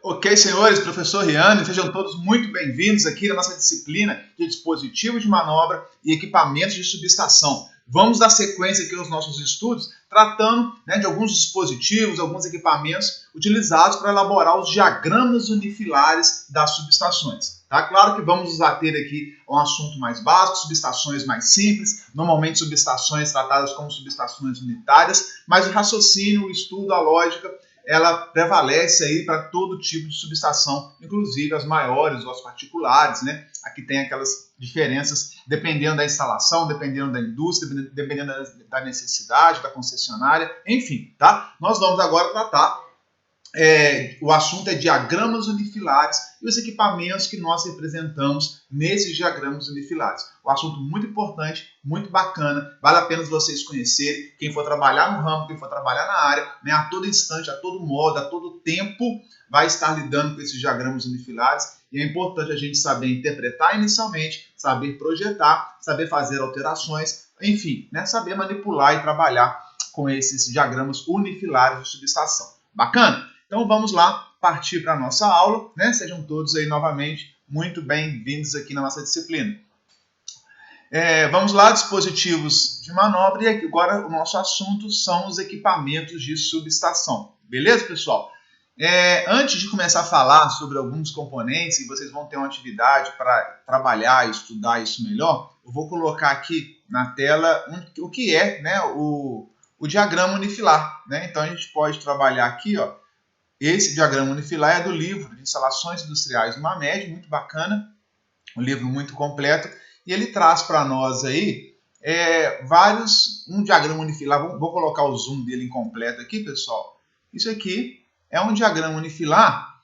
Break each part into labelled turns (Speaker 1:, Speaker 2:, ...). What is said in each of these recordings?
Speaker 1: Ok, senhores, professor Riane, sejam todos muito bem-vindos aqui na nossa disciplina de dispositivos de manobra e equipamentos de subestação. Vamos dar sequência aqui aos nossos estudos, tratando de alguns dispositivos, alguns equipamentos utilizados para elaborar os diagramas unifilares das subestações. Tá? Claro que vamos nos ater aqui a um assunto mais básico, subestações mais simples, normalmente subestações tratadas como subestações unitárias, mas o raciocínio, o estudo, a lógica, ela prevalece aí para todo tipo de subestação, inclusive as maiores ou as particulares, né? Aqui tem aquelas diferenças dependendo da instalação, dependendo da indústria, dependendo da necessidade, da concessionária, enfim, tá? Nós vamos agora tratar, o assunto é diagramas unifilares e os equipamentos que nós representamos nesses diagramas unifilares. Um assunto muito importante, muito bacana, vale a pena vocês conhecerem. Quem for trabalhar no ramo, quem for trabalhar na área, né, a todo instante, a todo modo, a todo tempo, vai estar lidando com esses diagramas unifilares. E é importante a gente saber interpretar inicialmente, saber projetar, saber fazer alterações, enfim, né, saber manipular e trabalhar com esses diagramas unifilares de subestação. Bacana? Então vamos lá partir para a nossa aula, né? Sejam todos aí novamente muito bem-vindos aqui na nossa disciplina. Vamos lá, dispositivos de manobra, e agora o nosso assunto são os equipamentos de subestação. Beleza, pessoal? Antes de começar a falar sobre alguns componentes, e vocês vão ter uma atividade para trabalhar e estudar isso melhor, eu vou colocar aqui na tela o que é, né, o diagrama unifilar. Né? Então a gente pode trabalhar aqui, ó. Esse diagrama unifilar é do livro de Instalações Industriais do Mamed, muito bacana, um livro muito completo, e ele traz para nós aí um diagrama unifilar. Vou colocar o zoom dele incompleto aqui, pessoal. Isso aqui é um diagrama unifilar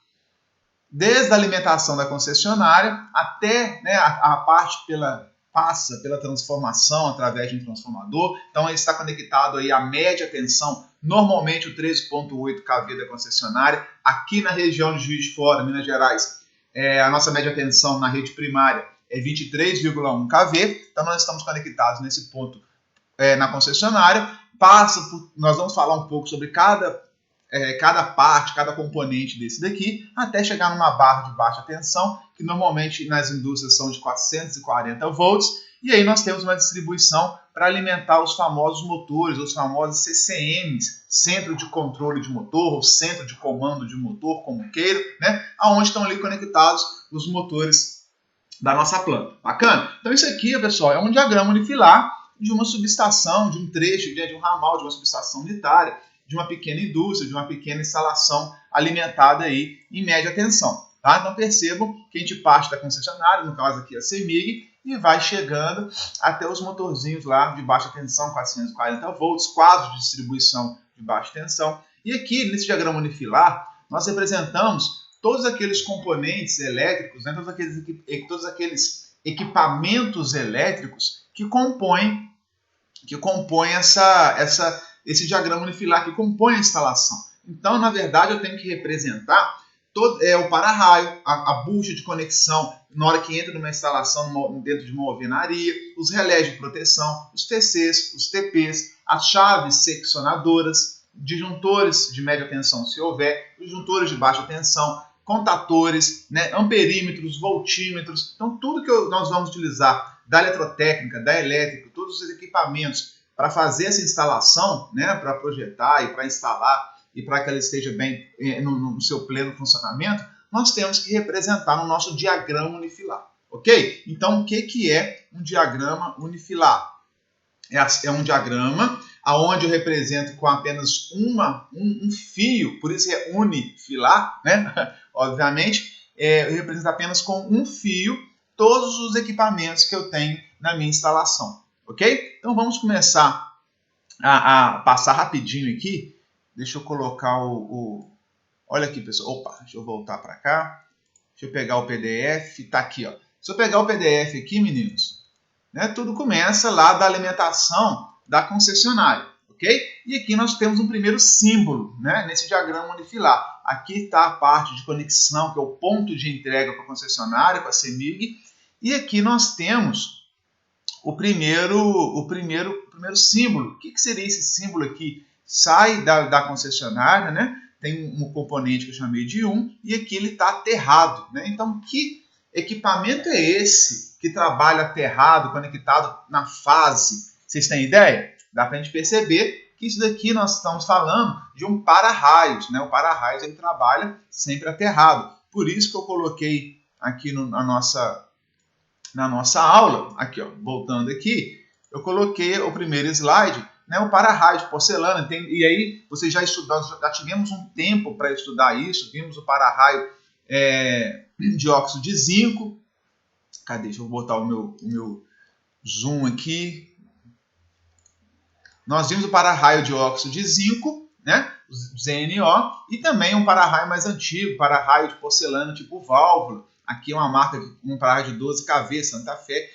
Speaker 1: desde a alimentação da concessionária até, né, a parte passa pela transformação através de um transformador. Então ele está conectado aí à média tensão, normalmente o 13.8 kV da concessionária. Aqui na região de Juiz de Fora, Minas Gerais, a nossa média tensão na rede primária é 23,1 kV. Então nós estamos conectados nesse ponto na concessionária. Nós vamos falar um pouco sobre cada parte, cada componente desse daqui, até chegar numa barra de baixa tensão, que normalmente nas indústrias são de 440 volts, e aí nós temos uma distribuição para alimentar os famosos motores, os famosos CCMs, Centro de Controle de Motor, ou Centro de Comando de Motor, como queira, né? Onde estão ali conectados os motores da nossa planta. Bacana? Então isso aqui, pessoal, é um diagrama unifilar de uma subestação, de um trecho, de um ramal, de uma subestação unitária, de uma pequena indústria, de uma pequena instalação alimentada aí em média tensão. Tá? Então percebam que a gente parte da concessionária, no caso aqui a CEMIG, e vai chegando até os motorzinhos lá de baixa tensão, 440 volts, quadros de distribuição de baixa tensão. E aqui, nesse diagrama unifilar, nós representamos todos aqueles componentes elétricos, né, todos aqueles equipamentos elétricos que compõem esse diagrama unifilar, que compõe a instalação. Então, na verdade, eu tenho que representar o para-raio, a bucha de conexão na hora que entra numa instalação dentro de uma alvenaria, os relés de proteção, os TCs, os TPs, as chaves seccionadoras, disjuntores de média tensão, se houver, disjuntores de baixa tensão, contatores, né, amperímetros, voltímetros. Então, tudo que nós vamos utilizar da eletrotécnica, da elétrica, todos os equipamentos para fazer essa instalação, né, para projetar e para instalar e para que ela esteja bem no seu pleno funcionamento, nós temos que representar no nosso diagrama unifilar, ok? Então, o que é um diagrama unifilar? É um diagrama onde eu represento com apenas um fio, por isso é unifilar, né? Obviamente, eu represento apenas com um fio todos os equipamentos que eu tenho na minha instalação, ok? Então vamos começar a passar rapidinho aqui. Deixa eu colocar Olha aqui, pessoal. Opa, deixa eu voltar para cá. Deixa eu pegar o PDF. Está aqui, ó. Se eu pegar o PDF aqui, meninos, né, tudo começa lá da alimentação da concessionária, ok? E aqui nós temos um primeiro símbolo, né, nesse diagrama unifilar. Aqui está a parte de conexão, que é o ponto de entrega para a concessionária, para a CEMIG. E aqui nós temos o primeiro símbolo. O que seria esse símbolo aqui? Sai da concessionária, né? tem um componente que eu chamei de 1, e aqui ele está aterrado, né? Então, que equipamento é esse que trabalha aterrado, conectado na fase? Vocês têm ideia? Dá para a gente perceber que isso daqui nós estamos falando de um para-raios, né? O para-raios ele trabalha sempre aterrado. Por isso que eu coloquei aqui na nossa aula, aqui, ó, voltando aqui, eu coloquei o primeiro slide, né, o para-raio de porcelana. E aí, vocês já tivemos um tempo para estudar isso, vimos o para-raio de óxido de zinco. Cadê? Deixa eu botar o meu zoom aqui. Nós vimos o para-raio de óxido de zinco, né, o ZNO, e também um para-raio mais antigo, para-raio de porcelana tipo válvula. Aqui é uma marca, um para-raio de 12 kV, Santa Fé.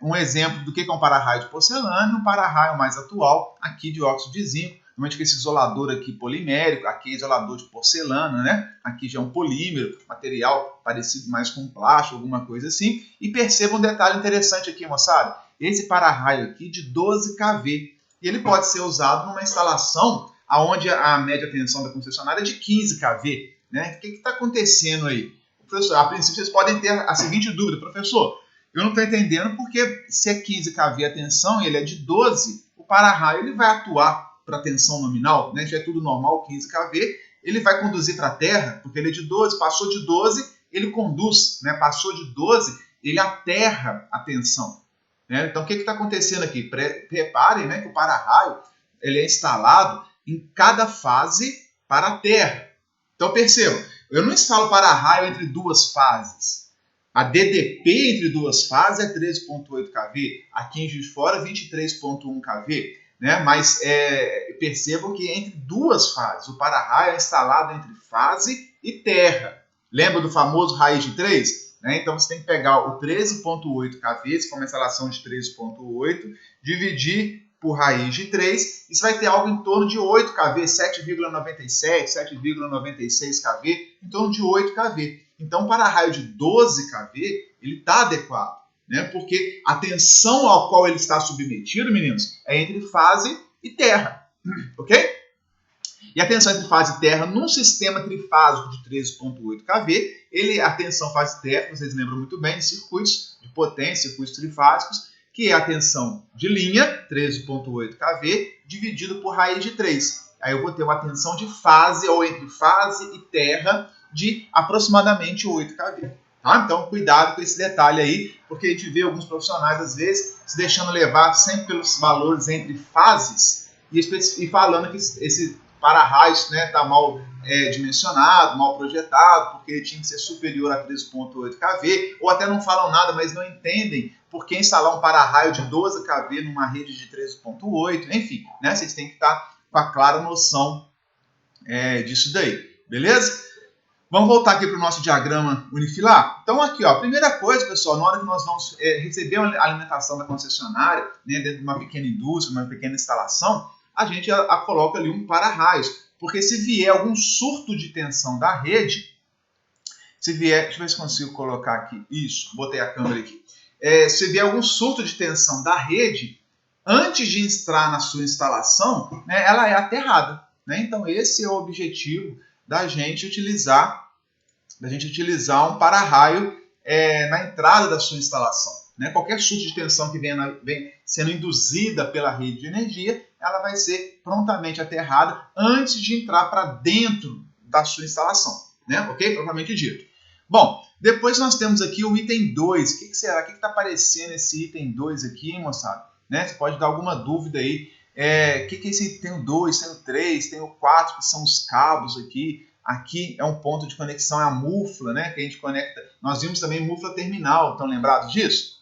Speaker 1: Um exemplo do que é um para-raio de porcelana e um para-raio mais atual, aqui de óxido de zinco. Normalmente com esse isolador aqui polimérico, aqui é isolador de porcelana, né? Aqui já é um polímero, material parecido mais com plástico, alguma coisa assim. E perceba um detalhe interessante aqui, moçada. Esse para-raio aqui de 12 kV. E ele pode ser usado numa instalação onde a média tensão da concessionária é de 15 kV. Né? O que está acontecendo aí? Professor, a princípio vocês podem ter a seguinte dúvida, professor, eu não estou entendendo porque se é 15 kV a tensão e ele é de 12, o para-raio ele vai atuar para a tensão nominal, né? Se é tudo normal, 15 kV, ele vai conduzir para a Terra, porque ele é de 12, passou de 12, ele conduz, né? Passou de 12, ele aterra a tensão. Né? Então, o que está acontecendo aqui? Reparem, né, que o para-raio ele é instalado em cada fase para a Terra. Então, percebam, eu não instalo para-raio entre duas fases. A DDP entre duas fases é 13,8 kV, aqui em Juiz de Fora 23,1 kV. Né? Mas percebam que entre duas fases, o para-raio é instalado entre fase e terra. Lembra do famoso raiz de 3? Né? Então você tem que pegar o 13,8 kV, se for uma instalação de 13,8, dividir por raiz de 3, e você vai ter algo em torno de 8 kV, 7,97, 7,96 kV, em torno de 8 kV. Então, para raio de 12 kV, ele está adequado, né? Porque a tensão ao qual ele está submetido, meninos, é entre fase e terra, ok? E a tensão entre fase e terra, num sistema trifásico de 13,8 kV, a tensão fase-terra, vocês lembram muito bem, de circuitos de potência, circuitos trifásicos, que é a tensão de linha, 13,8 kV, dividido por raiz de 3. Aí eu vou ter uma tensão de fase, ou entre fase e terra, de aproximadamente 8 kV. Tá? Então, cuidado com esse detalhe aí, porque a gente vê alguns profissionais, às vezes, se deixando levar sempre pelos valores entre fases e falando que esse para-raios está mal dimensionado, mal projetado, porque ele tinha que ser superior a 13,8 kV, ou até não falam nada, mas não entendem por que instalar um para-raio de 12 kV numa rede de 13,8, enfim, né? Vocês têm que estar com a clara noção disso daí, beleza? Vamos voltar aqui para o nosso diagrama unifilar? Então aqui, ó, primeira coisa, pessoal, na hora que nós vamos receber a alimentação da concessionária, né, dentro de uma pequena indústria, uma pequena instalação, a gente coloca ali um para-raios, porque se vier algum surto de tensão da rede, se vier, deixa eu ver se consigo colocar aqui, isso, botei a câmera aqui, se vier algum surto de tensão da rede, antes de entrar na sua instalação, né, ela é aterrada, né? Então esse é o objetivo da gente utilizar um para-raio na entrada da sua instalação. Né? Qualquer surto de tensão que vem sendo induzida pela rede de energia, ela vai ser prontamente aterrada antes de entrar para dentro da sua instalação. Né? Ok? Propriamente dito. Bom, depois nós temos aqui o item 2. O que será? O que está aparecendo esse item 2 aqui, hein, moçada? Né? Você pode dar alguma dúvida aí. O que é esse? Tem o 2, tem o 3, tem o 4, que são os cabos aqui. Aqui é um ponto de conexão, é a mufla, né? Que a gente conecta. Nós vimos também mufla terminal, estão lembrados disso?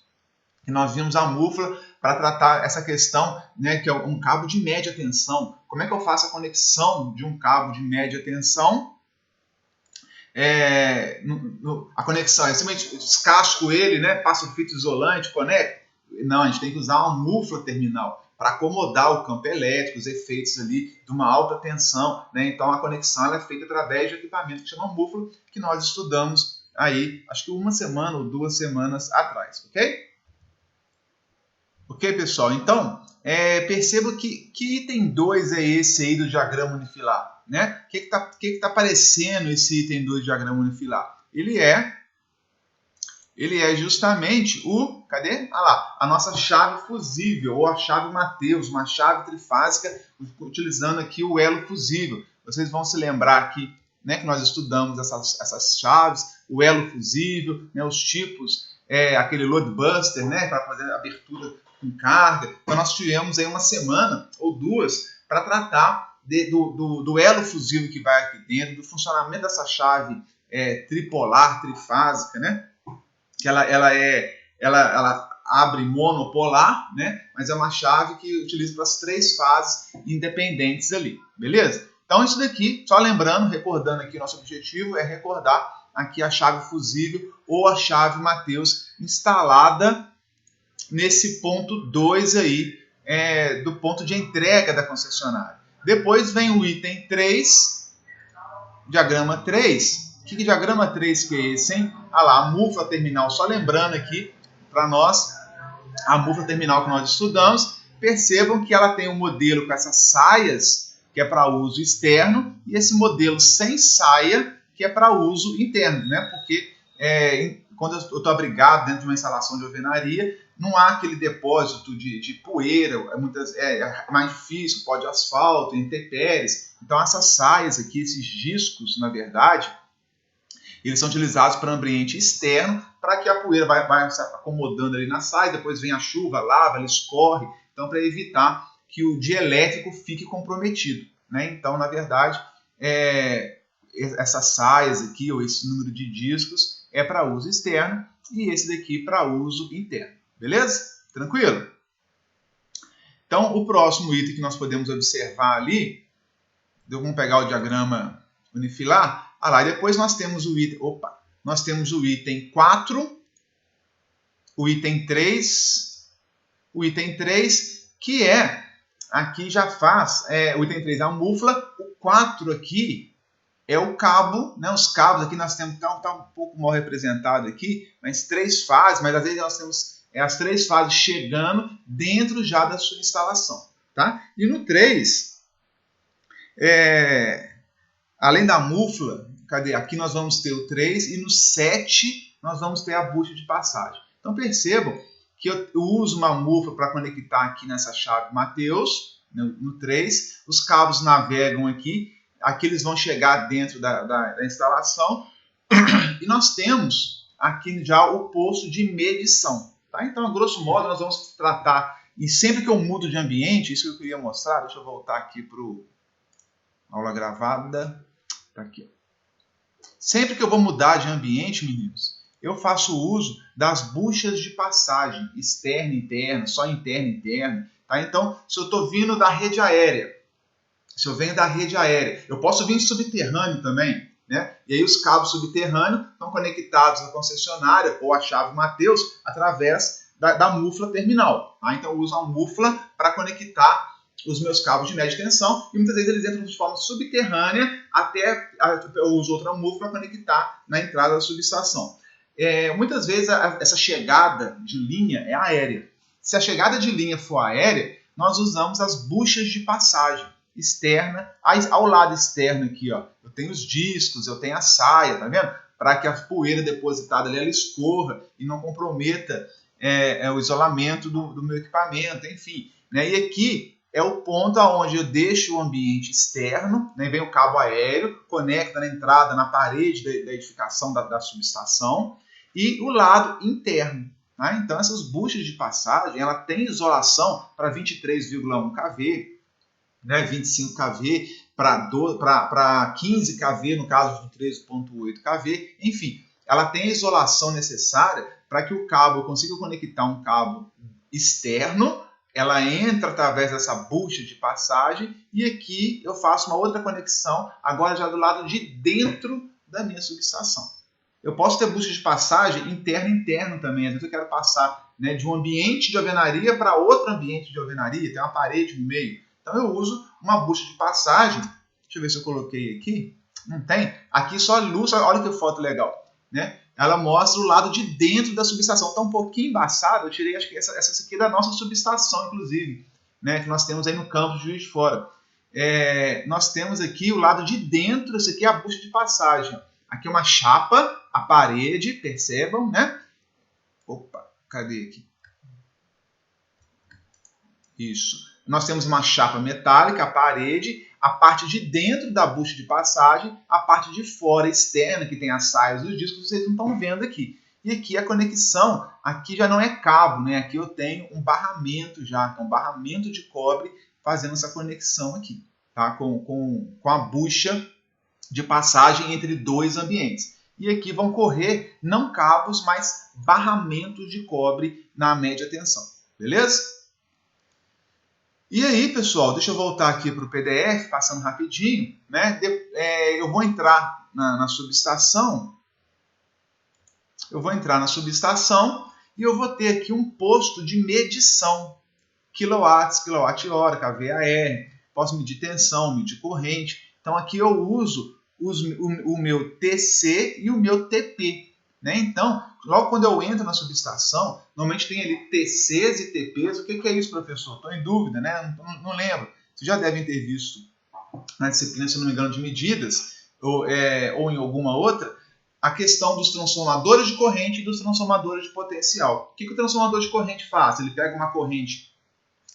Speaker 1: Que nós vimos a mufla para tratar essa questão, né? Que é um cabo de média tensão. Como é que eu faço a conexão de um cabo de média tensão? A conexão é simplesmente descasco ele, né? Passo o fito isolante, conecto. Não, a gente tem que usar uma mufla terminal para acomodar o campo elétrico, os efeitos ali de uma alta tensão, né? Então a conexão ela é feita através de equipamento que chama mufla, que nós estudamos aí, acho que 1 semana ou 2 semanas atrás, ok? Ok, pessoal? Então, perceba que item 2 é esse aí do diagrama unifilar, né? O que está aparecendo esse item 2 do diagrama unifilar? Ele é justamente cadê? Ah lá, a nossa chave fusível, ou a chave Mateus, uma chave trifásica, utilizando aqui o elo fusível. Vocês vão se lembrar aqui, né, que nós estudamos essas chaves, o elo fusível, né, os tipos, aquele load buster, né, para fazer a abertura com carga. Então nós tivemos aí uma semana ou duas para tratar do elo fusível que vai aqui dentro, do funcionamento dessa chave tripolar, trifásica, né? Que ela abre monopolar, né? Mas é uma chave que utiliza para as 3 fases independentes ali, beleza? Então isso daqui, só lembrando, recordando aqui, nosso objetivo é recordar aqui a chave fusível ou a chave Mateus instalada nesse ponto 2 aí, do ponto de entrega da concessionária. Depois vem o item 3, diagrama 3. Que diagrama 3 que é esse, hein? Ah lá, a mufla terminal. Só lembrando aqui para nós, a mufla terminal que nós estudamos, percebam que ela tem um modelo com essas saias, que é para uso externo, e esse modelo sem saia, que é para uso interno, né? Porque quando eu estou abrigado dentro de uma instalação de alvenaria, não há aquele depósito de poeira, é mais difícil, pó de asfalto, intempéries. Então essas saias aqui, esses discos, na verdade, eles são utilizados para ambiente externo, para que a poeira vai se acomodando ali na saia, depois vem a chuva, lava, ela escorre, então para evitar que o dielétrico fique comprometido, né? Então, na verdade, essas saias aqui, ou esse número de discos, é para uso externo, e esse daqui para uso interno, beleza? Tranquilo? Então, o próximo item que nós podemos observar ali, vamos pegar o diagrama unifilar. Ah lá, depois nós temos o item 4, o item 3, que aqui já faz, o item 3 é a mufla, o 4 aqui é o cabo, né? Os cabos aqui nós temos, tá um pouco mal representado aqui, mas 3 fases, mas às vezes nós temos as 3 fases chegando dentro já da sua instalação, tá? E no 3, além da mufla, aqui nós vamos ter o 3 e no 7 nós vamos ter a bucha de passagem. Então percebam que eu uso uma mufla para conectar aqui nessa chave Mateus, no 3. Os cabos navegam aqui eles vão chegar dentro da instalação. E nós temos aqui já o posto de medição. Tá? Então, a grosso modo, nós vamos tratar, e sempre que eu mudo de ambiente, isso que eu queria mostrar, deixa eu voltar aqui para a aula gravada. Tá aqui. Sempre que eu vou mudar de ambiente, meninos, eu faço uso das buchas de passagem, externa e interna, só interna e interna. Tá? Então, se eu estou vindo da rede aérea, eu posso vir subterrâneo também, né? E aí os cabos subterrâneos estão conectados à concessionária ou à chave Mateus através da mufla terminal. Tá? Então eu uso a mufla para conectar os meus cabos de média tensão e muitas vezes eles entram de forma subterrânea até eu uso outra mufla para conectar na entrada da subestação. Muitas vezes essa chegada de linha é aérea. Se a chegada de linha for aérea, nós usamos as buchas de passagem externa. Ao lado externo aqui, ó, eu tenho os discos, eu tenho a saia, tá vendo? Para que a poeira depositada ali ela escorra e não comprometa o isolamento do meu equipamento, enfim. Né? E aqui é o ponto onde eu deixo o ambiente externo, né? Vem o cabo aéreo, conecta na entrada, na parede da edificação da subestação, e o lado interno. Tá? Então, essas buchas de passagem, ela tem isolação para 23,1 kV, né, 25 kV para 15 kV, no caso de 13,8 kV, enfim, ela tem a isolação necessária para que o cabo, eu consiga conectar um cabo externo, ela entra através dessa bucha de passagem e aqui eu faço uma outra conexão, agora já do lado de dentro da minha subestação. Eu posso ter bucha de passagem interna e interno também, às vezes eu quero passar, né, de um ambiente de alvenaria para outro ambiente de alvenaria, tem uma parede no meio. Então eu uso uma bucha de passagem. Deixa eu ver se eu coloquei aqui. Não tem? Aqui só luz, olha que foto legal. Né? ela mostra o lado de dentro da subestação. Está um pouquinho embaçado, eu tirei, acho que essa aqui é da nossa subestação, inclusive, né, que nós temos aí no campus de Juiz de Fora. Nós temos aqui o lado de dentro, esse aqui é a bucha de passagem. Aqui é uma chapa, a parede, percebam, né? Opa, cadê aqui? Isso. Nós temos uma chapa metálica, a parede, a parte de dentro da bucha de passagem, a parte de fora, externa, que tem as saias dos discos, vocês não estão vendo aqui. E aqui a conexão, aqui já não é cabo, né? Aqui eu tenho um barramento já, um barramento de cobre fazendo essa conexão aqui, tá? Com a bucha de passagem entre dois ambientes. E aqui vão correr não cabos, mas barramentos de cobre na média tensão, beleza? E aí, pessoal, deixa eu voltar aqui para o PDF, passando rapidinho, né? Eu vou entrar na subestação. Eu vou entrar na subestação e eu vou ter aqui um posto de medição. Quilowatts, quilowatt-hora, kVAR. Posso medir tensão, medir corrente. Então, aqui eu uso o meu TC e o meu TP. Né? Então, logo quando eu entro na subestação, normalmente tem ali TCs e TPs. O que é isso, professor? Estou em dúvida, né? Não lembro. Vocês já devem ter visto na disciplina, se não me engano, de medidas, ou em alguma outra, a questão dos transformadores de corrente e dos transformadores de potencial. O que o transformador de corrente faz? Ele pega uma corrente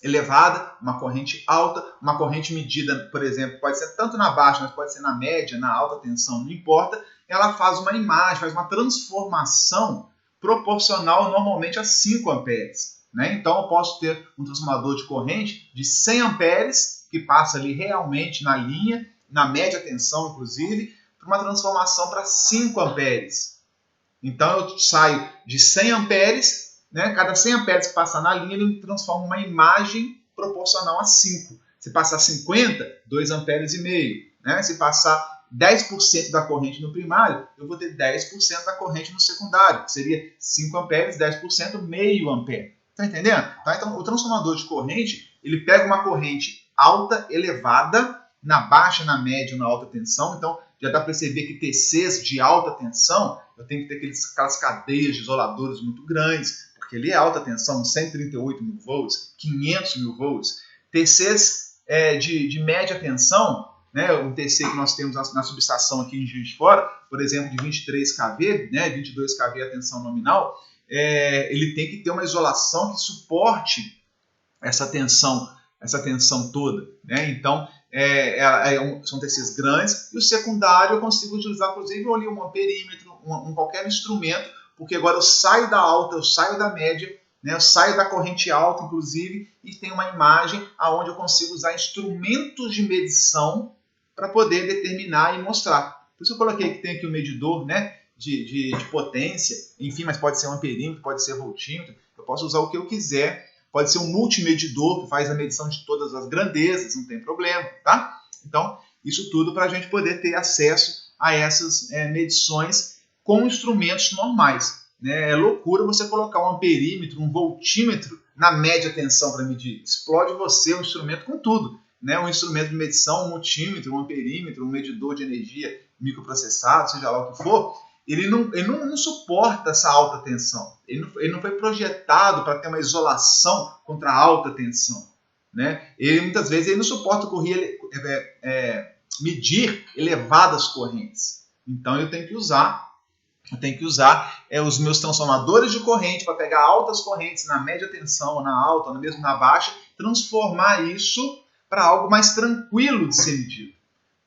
Speaker 1: elevada, uma corrente alta, uma corrente medida, por exemplo, pode ser tanto na baixa, mas pode ser na média, na alta tensão, não importa. Ela faz uma imagem, faz uma transformação proporcional normalmente a 5 amperes. Né? Então eu posso ter um transformador de corrente de 100 amperes, que passa ali realmente na linha, na média tensão inclusive, para uma transformação para 5 amperes. Então eu saio de 100 amperes, né? Cada 100 amperes que passar na linha, ele transforma uma imagem proporcional a 5. Se passar 50, 2,5 amperes. Né? Se passar 10% da corrente no primário, eu vou ter 10% da corrente no secundário, que seria 5 amperes, 10%, meio ampere. Está entendendo? Tá? Então, o transformador de corrente, ele pega uma corrente alta, elevada, na baixa, na média ou na alta tensão. Então, já dá para perceber que TCs de alta tensão, eu tenho que ter aquelas cadeias de isoladores muito grandes, porque ele é alta tensão, 138 mil volts, 500 mil volts. TCs de média tensão, né, um TC que nós temos na subestação aqui em Juiz de Fora, por exemplo, de 23 kV, né, 22 kV a tensão nominal, ele tem que ter uma isolação que suporte essa tensão toda. Né? Então, são TCs grandes, e o secundário eu consigo utilizar, inclusive, ali um amperímetro, qualquer instrumento, porque agora eu saio da alta, eu saio da média, né, eu saio da corrente alta, inclusive, e tem uma imagem onde eu consigo usar instrumentos de medição para poder determinar e mostrar. Por isso eu coloquei que tem aqui o medidor, né, de potência, enfim, mas pode ser um amperímetro, pode ser voltímetro, eu posso usar o que eu quiser. Pode ser um multimedidor que faz a medição de todas as grandezas, não tem problema, tá? Então, isso tudo para a gente poder ter acesso a essas medições com instrumentos normais. Né? É loucura você colocar um amperímetro, um voltímetro na média tensão para medir. Explode você o instrumento com tudo. Né? Um instrumento de medição, um multímetro, um amperímetro, um medidor de energia microprocessado, seja lá o que for, ele não suporta essa alta tensão. Ele não foi projetado para ter uma isolação contra a alta tensão. Né? Muitas vezes ele não suporta medir elevadas correntes. Então eu tenho que usar os meus transformadores de corrente para pegar altas correntes na média tensão, na alta, ou mesmo na baixa, transformar isso para algo mais tranquilo de ser medido.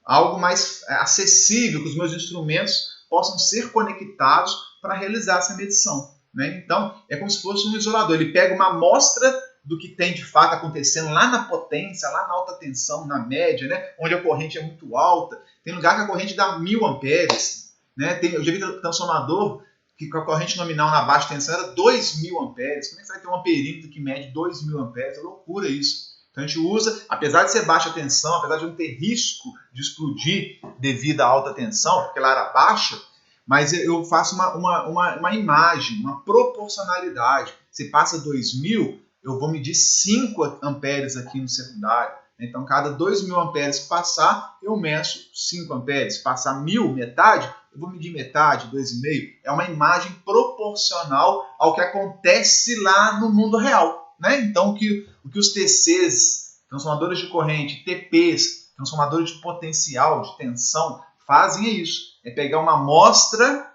Speaker 1: Algo mais acessível, que os meus instrumentos possam ser conectados para realizar essa medição. Né? Então, é como se fosse um isolador. Ele pega uma amostra do que tem de fato acontecendo lá na potência, lá na alta tensão, na média, né? Onde a corrente é muito alta. Tem lugar que a corrente dá 1000 amperes. Né? Eu já vi transformador que com a corrente nominal na baixa tensão era 2000 amperes. Como é que você vai ter um amperímetro que mede 2000 amperes? É loucura isso. Então a gente usa, apesar de ser baixa tensão, apesar de não ter risco de explodir devido à alta tensão, porque ela era baixa, mas eu faço uma imagem, uma proporcionalidade. Se passa 2000, eu vou medir 5 amperes aqui no secundário. Então, cada 2.000 amperes que passar, eu meço 5 amperes. Se passar 1.000, metade, eu vou medir metade, 2,5. É uma imagem proporcional ao que acontece lá no mundo real, né? Então, o que os TCs, transformadores de corrente, TPs, transformadores de potencial, de tensão, fazem é isso. É pegar uma amostra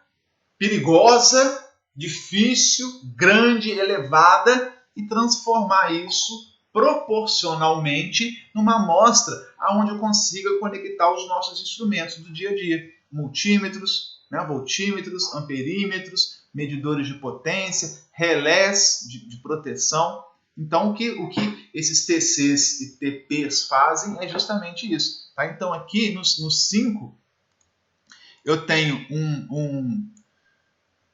Speaker 1: perigosa, difícil, grande, elevada e transformar isso proporcionalmente numa amostra onde eu consiga conectar os nossos instrumentos do dia a dia. Multímetros, né, voltímetros, amperímetros, medidores de potência, relés de proteção. Então, o que esses TCs e TPs fazem é justamente isso. Tá? Então, aqui nos 5, eu tenho um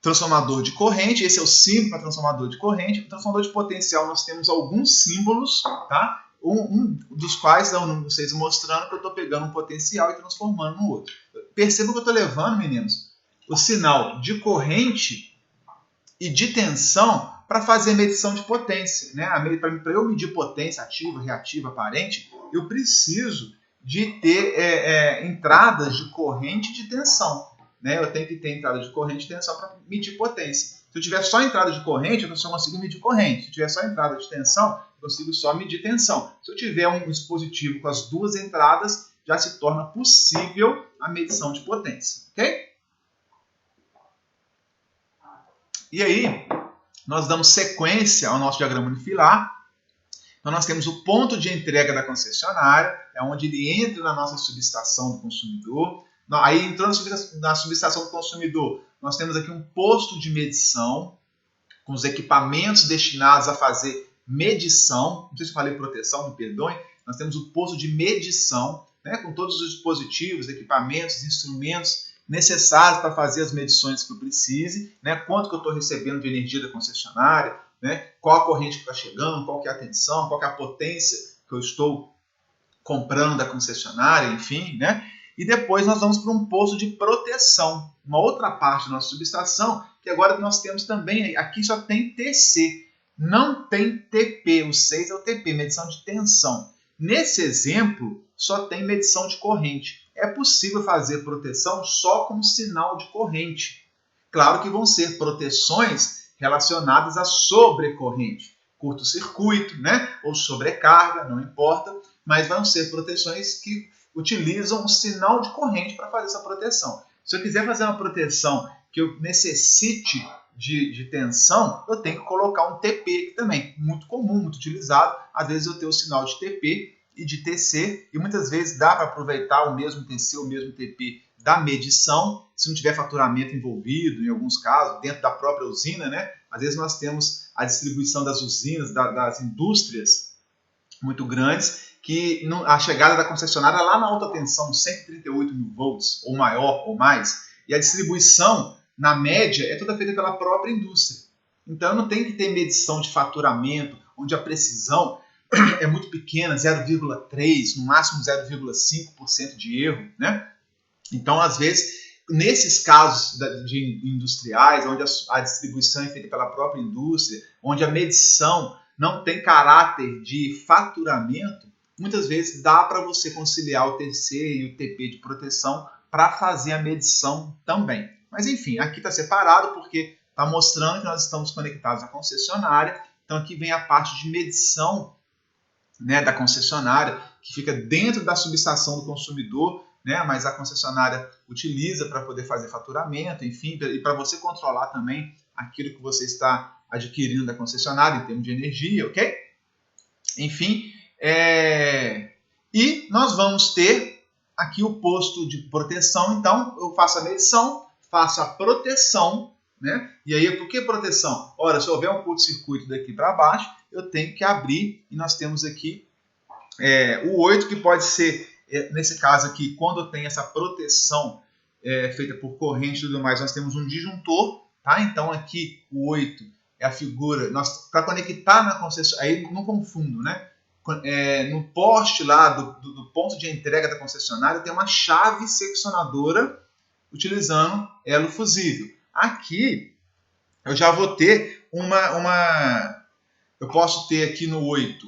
Speaker 1: transformador de corrente, esse é o símbolo para transformador de corrente. O transformador de potencial, nós temos alguns símbolos, tá? Um dos quais estão vocês mostrando que eu estou pegando um potencial e transformando no outro. Percebam que eu estou levando, meninos, o sinal de corrente e de tensão para fazer medição de potência, né? Para eu medir potência ativa, reativa, aparente, eu preciso de ter entradas de corrente e de tensão. Né? Eu tenho que ter entrada de corrente e tensão para medir potência. Se eu tiver só entrada de corrente, eu só consigo medir corrente. Se eu tiver só entrada de tensão, eu consigo só medir tensão. Se eu tiver um dispositivo com as duas entradas, já se torna possível a medição de potência. Ok? E aí, nós damos sequência ao nosso diagrama unifilar. Então, nós temos o ponto de entrega da concessionária, é onde ele entra na nossa subestação do consumidor. Aí, entrando na subestação do consumidor, nós temos aqui um posto de medição, com os equipamentos destinados a fazer medição. Não sei se eu falei proteção, me perdoem. Nós temos o posto de medição, né, com todos os dispositivos, equipamentos, instrumentos necessários para fazer as medições que eu precise, né, quanto que eu estou recebendo de energia da concessionária, né, qual a corrente que está chegando, qual que é a tensão, qual que é a potência que eu estou comprando da concessionária, enfim, né? E depois nós vamos para um posto de proteção, uma outra parte da nossa subestação, que agora nós temos também, aqui só tem TC, não tem TP, o 6 é o TP, medição de tensão. Nesse exemplo, só tem medição de corrente. É possível fazer proteção só com sinal de corrente. Claro que vão ser proteções relacionadas à sobrecorrente, curto-circuito, né? Ou sobrecarga, não importa, mas vão ser proteções que utilizam um sinal de corrente para fazer essa proteção. Se eu quiser fazer uma proteção que eu necessite de tensão, eu tenho que colocar um TP aqui também. Muito comum, muito utilizado. Às vezes eu tenho o sinal de TP e de TC, e muitas vezes dá para aproveitar o mesmo TC, o mesmo TP da medição, se não tiver faturamento envolvido, em alguns casos, dentro da própria usina, né? Às vezes nós temos a distribuição das usinas, das indústrias muito grandes, que a chegada da concessionária lá na alta tensão, 138 mil volts, ou maior, ou mais, e a distribuição, na média, é toda feita pela própria indústria. Então, eu não tenho que ter medição de faturamento, onde a precisão é muito pequena, 0,3%, no máximo 0,5% de erro, né? Então, às vezes, nesses casos de industriais, onde a distribuição é feita pela própria indústria, onde a medição não tem caráter de faturamento, muitas vezes dá para você conciliar o TC e o TP de proteção para fazer a medição também. Mas enfim, aqui está separado porque está mostrando que nós estamos conectados à concessionária. Então aqui vem a parte de medição, né, da concessionária, que fica dentro da subestação do consumidor, né, mas a concessionária utiliza para poder fazer faturamento, enfim, e para você controlar também aquilo que você está adquirindo da concessionária em termos de energia, ok? Enfim, e nós vamos ter aqui o posto de proteção. Então, eu faço a medição, faço a proteção, né? E aí, por que proteção? Ora, se houver um curto-circuito daqui para baixo, eu tenho que abrir, e nós temos aqui o 8, que pode ser, nesse caso aqui, quando eu tenho essa proteção feita por corrente e tudo mais, nós temos um disjuntor, tá? Então, aqui o 8 é a figura, para conectar na concessionária, aí não confundo, né? No poste lá do ponto de entrega da concessionária tem uma chave seccionadora utilizando elo fusível. Aqui eu já vou ter eu posso ter aqui no 8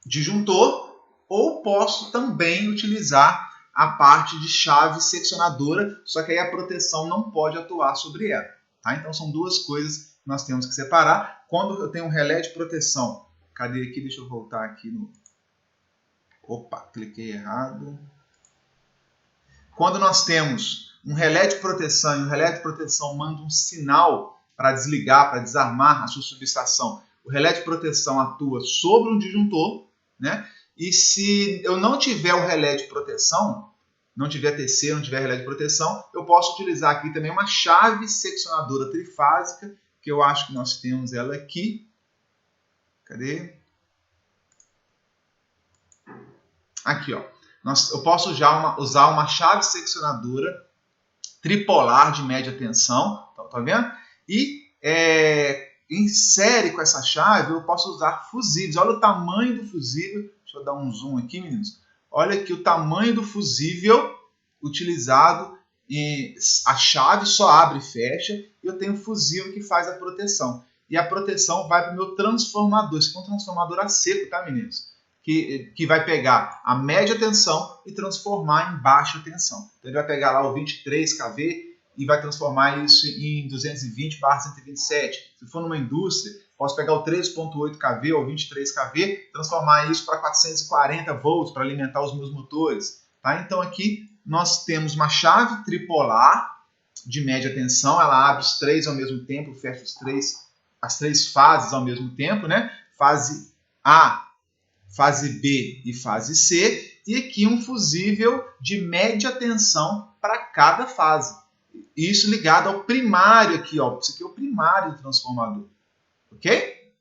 Speaker 1: disjuntor, ou posso também utilizar a parte de chave seccionadora, só que aí a proteção não pode atuar sobre ela. Tá? Então são duas coisas que nós temos que separar. Quando eu tenho um relé de proteção, cadê aqui? Deixa eu voltar aqui no... Opa, cliquei errado. Quando nós temos um relé de proteção e o relé de proteção manda um sinal para desligar, para desarmar a sua subestação, o relé de proteção atua sobre um disjuntor, né? E se eu não tiver o relé de proteção, não tiver TC, não tiver relé de proteção, eu posso utilizar aqui também uma chave seccionadora trifásica, que eu acho que nós temos ela aqui. Cadê? Aqui, ó. Eu posso usar uma chave seccionadora tripolar de média tensão, tá vendo? E em série com essa chave eu posso usar fusíveis. Olha o tamanho do fusível. Deixa eu dar um zoom aqui, meninos. Olha aqui o tamanho do fusível utilizado. E a chave só abre e fecha. E eu tenho o fusível que faz a proteção. E a proteção vai para o meu transformador. Esse é um transformador a seco, tá, meninos? Que vai pegar a média tensão e transformar em baixa tensão. Então, ele vai pegar lá o 23 kV e vai transformar isso em 220/127. Se for numa indústria, posso pegar o 13.8 kV ou 23 kV, transformar isso para 440 volts para alimentar os meus motores. Tá? Então, aqui nós temos uma chave tripolar de média tensão. Ela abre os três ao mesmo tempo, fecha as três fases ao mesmo tempo, né? Fase A, fase B e fase C, e aqui um fusível de média tensão para cada fase. Isso ligado ao primário aqui, ó. Isso aqui é o primário do transformador. Ok?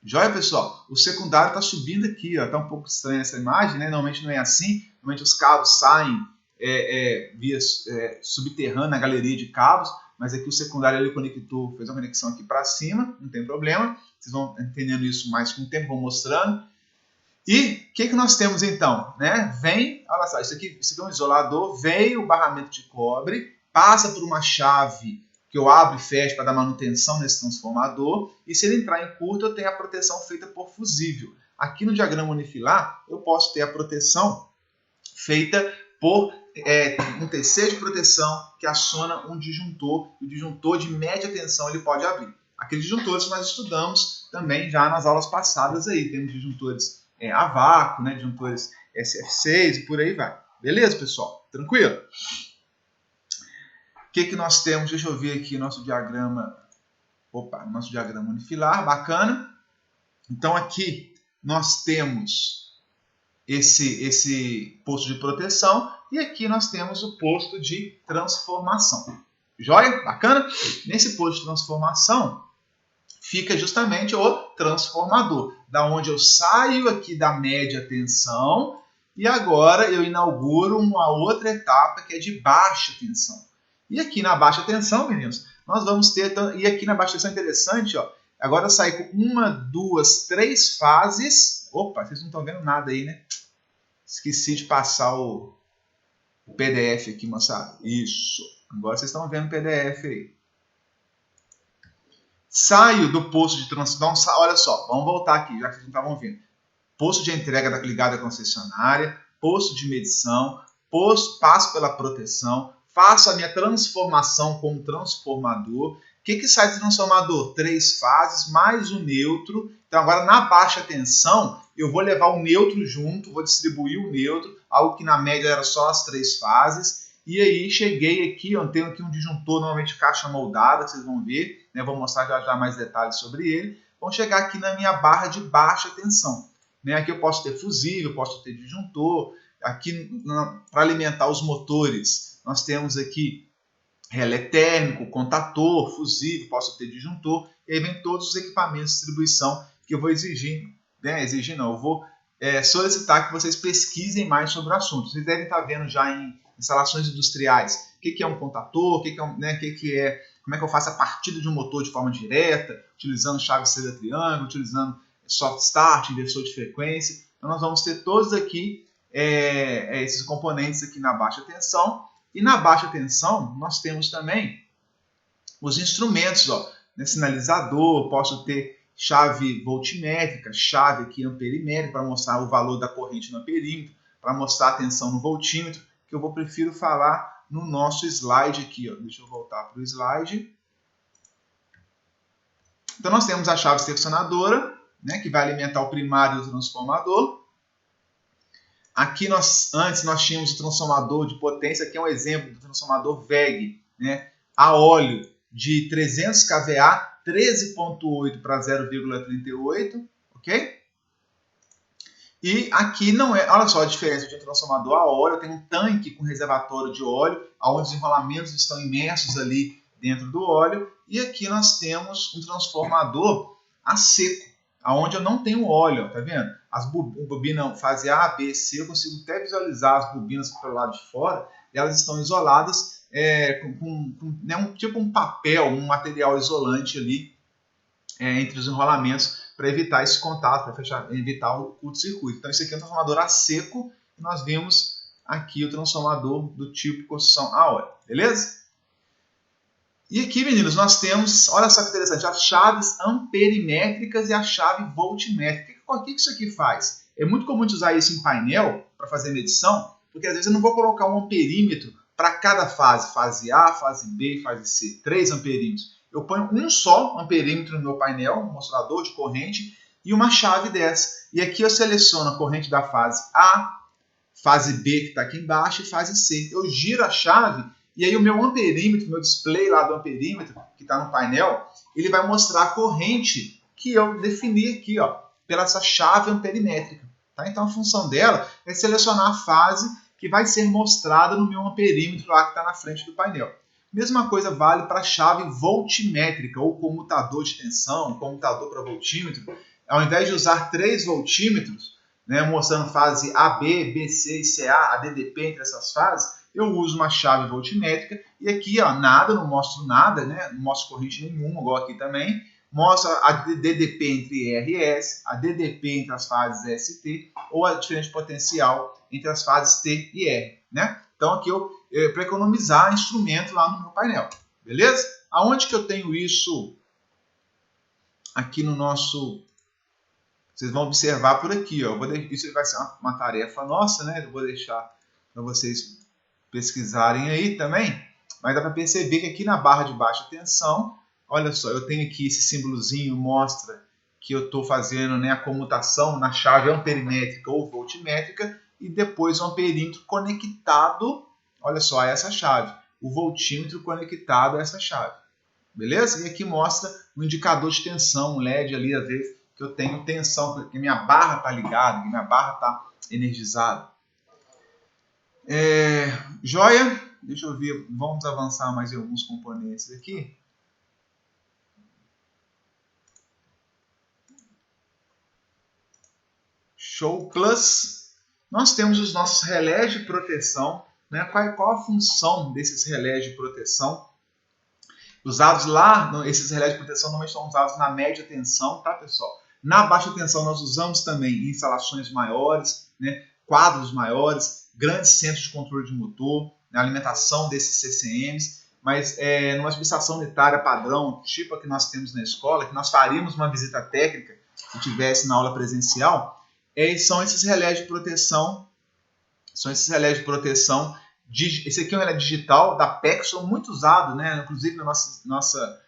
Speaker 1: Joia, pessoal? O secundário está subindo aqui, ó. Está um pouco estranha essa imagem, né? Normalmente não é assim. Normalmente os cabos saem via subterrânea na galeria de cabos, mas aqui o secundário ele conectou, fez uma conexão aqui para cima, não tem problema. Vocês vão entendendo isso mais com o tempo, vou mostrando. E o que nós temos então? Né? Olha só, isso aqui é um isolador, veio o barramento de cobre, passa por uma chave que eu abro e fecho para dar manutenção nesse transformador, e se ele entrar em curto, eu tenho a proteção feita por fusível. Aqui no diagrama unifilar, eu posso ter a proteção feita por um TC de proteção que aciona um disjuntor, e o disjuntor de média tensão ele pode abrir. Aqueles disjuntores que nós estudamos também já nas aulas passadas aí, temos disjuntores a vácuo, né, disjuntores SF6 e por aí vai. Beleza, pessoal? Tranquilo? O que nós temos? Deixa eu ver aqui nosso diagrama. Opa, nosso diagrama unifilar, bacana. Então aqui nós temos esse posto de proteção e aqui nós temos o posto de transformação. Joia? Bacana? Nesse posto de transformação fica justamente o transformador, da onde eu saio aqui da média tensão e agora eu inauguro uma outra etapa que é de baixa tensão. E aqui na baixa tensão, meninos, nós vamos ter... E aqui na baixa tensão é interessante, ó. Agora sai com 1, 2, 3 fases. Opa, vocês não estão vendo nada aí, né? Esqueci de passar o PDF aqui, moçada. Isso. Agora vocês estão vendo o PDF aí. Saio do posto de transformação. Olha só, vamos voltar aqui, já que vocês não estavam vendo. Posto de entrega ligado à concessionária, posto de medição, passo pela proteção, faço a minha transformação com o transformador. O que sai do transformador? 3 fases, mais o neutro. Então agora na baixa tensão, eu vou levar o neutro junto, vou distribuir o neutro, algo que na média era só as 3 fases. E aí cheguei aqui, eu tenho aqui um disjuntor, normalmente caixa moldada, vocês vão ver, né? Vou mostrar já mais detalhes sobre ele. Vamos chegar aqui na minha barra de baixa tensão. Né? Aqui eu posso ter fusível, posso ter disjuntor. Aqui para alimentar os motores, nós temos aqui relé térmico, contator, fusível, posso ter disjuntor. E aí vem todos os equipamentos de distribuição que eu vou exigir, né? Eu vou solicitar que vocês pesquisem mais sobre o assunto. Vocês devem estar vendo já em instalações industriais o que é um contator, como é que eu faço a partida de um motor de forma direta, utilizando chave seda triângulo, utilizando soft start, inversor de frequência. Então nós vamos ter todos aqui esses componentes aqui na baixa tensão. E na baixa tensão nós temos também os instrumentos, ó, né? Sinalizador, posso ter chave voltmétrica, chave aqui amperimétrica, para mostrar o valor da corrente no amperímetro, para mostrar a tensão no voltímetro, que eu prefiro falar no nosso slide aqui. Ó. Deixa eu voltar para o slide. Então, nós temos a chave seccionadora, né, que vai alimentar o primário do transformador. Aqui, antes, nós tínhamos o transformador de potência, aqui é um exemplo do transformador VEG, né, a óleo de 300 kVA, 13.8 para 0,38, ok? E aqui não é, olha só a diferença de um transformador a óleo, tem um tanque com reservatório de óleo, onde os enrolamentos estão imersos ali dentro do óleo, e aqui nós temos um transformador a seco, onde eu não tenho óleo, tá vendo? As bobinas fase A, B, C, eu consigo até visualizar as bobinas pelo lado de fora, e elas estão isoladas com tipo um papel, um material isolante ali entre os enrolamentos para evitar esse contato, para evitar o curto-circuito. Então, isso aqui é um transformador a seco, e nós vimos aqui o transformador do tipo construção a óleo, beleza? E aqui, meninos, nós temos, olha só que interessante, as chaves amperimétricas e a chave voltmétrica. O que isso aqui faz? É muito comum usar isso em painel para fazer medição, porque às vezes eu não vou colocar um amperímetro para cada fase, fase A, fase B, fase C, 3 amperímetros. Eu ponho um só amperímetro no meu painel, um mostrador de corrente, e uma chave dessa. E aqui eu seleciono a corrente da fase A, fase B que está aqui embaixo e fase C. Eu giro a chave e aí o meu amperímetro, meu display lá do amperímetro, que está no painel, ele vai mostrar a corrente que eu defini aqui, ó, pela essa chave amperimétrica. Tá? Então a função dela é selecionar a fase que vai ser mostrada no meu amperímetro lá que está na frente do painel. Mesma coisa vale para a chave voltmétrica, ou comutador de tensão, comutador para voltímetro. Ao invés de usar 3 voltímetros, né, mostrando fase AB, BC e CA, a DDP entre essas fases, eu uso uma chave voltmétrica e aqui ó, nada, não mostro nada, né, não mostro corrente nenhuma, igual aqui também. Mostra a DDP entre R e S, a DDP entre as fases S e T, ou a diferença de potencial entre as fases T e R. Né? Então aqui para economizar instrumento lá no meu painel. Beleza? Aonde que eu tenho isso? Aqui no nosso... Vocês vão observar por aqui. Ó. Isso vai ser uma tarefa nossa, né? Eu vou deixar para vocês pesquisarem aí também. Mas dá para perceber que aqui na barra de baixa tensão, olha só, eu tenho aqui esse símbolozinho, mostra que eu estou fazendo, né, a comutação na chave amperimétrica ou voltmétrica e depois o amperímetro conectado, olha só, a essa chave. O voltímetro conectado a essa chave. Beleza? E aqui mostra um indicador de tensão, um LED ali, às vezes, que eu tenho tensão, que minha barra está ligada, que minha barra está energizada. Joia? Deixa eu ver, vamos avançar mais em alguns componentes aqui. Show Plus. Nós temos os nossos relés de proteção. Né? Qual a função desses relés de proteção? Usados lá, esses relés de proteção normalmente são usados na média tensão, tá, pessoal? Na baixa tensão nós usamos também em instalações maiores, né? Quadros maiores, grandes centros de controle de motor, na alimentação desses CCMs, mas numa subestação unitária padrão, tipo a que nós temos na escola, que nós faríamos uma visita técnica se tivesse na aula presencial, são esses relés de proteção, esse aqui é um relé digital da Pexson, muito usado, né? Inclusive na nossa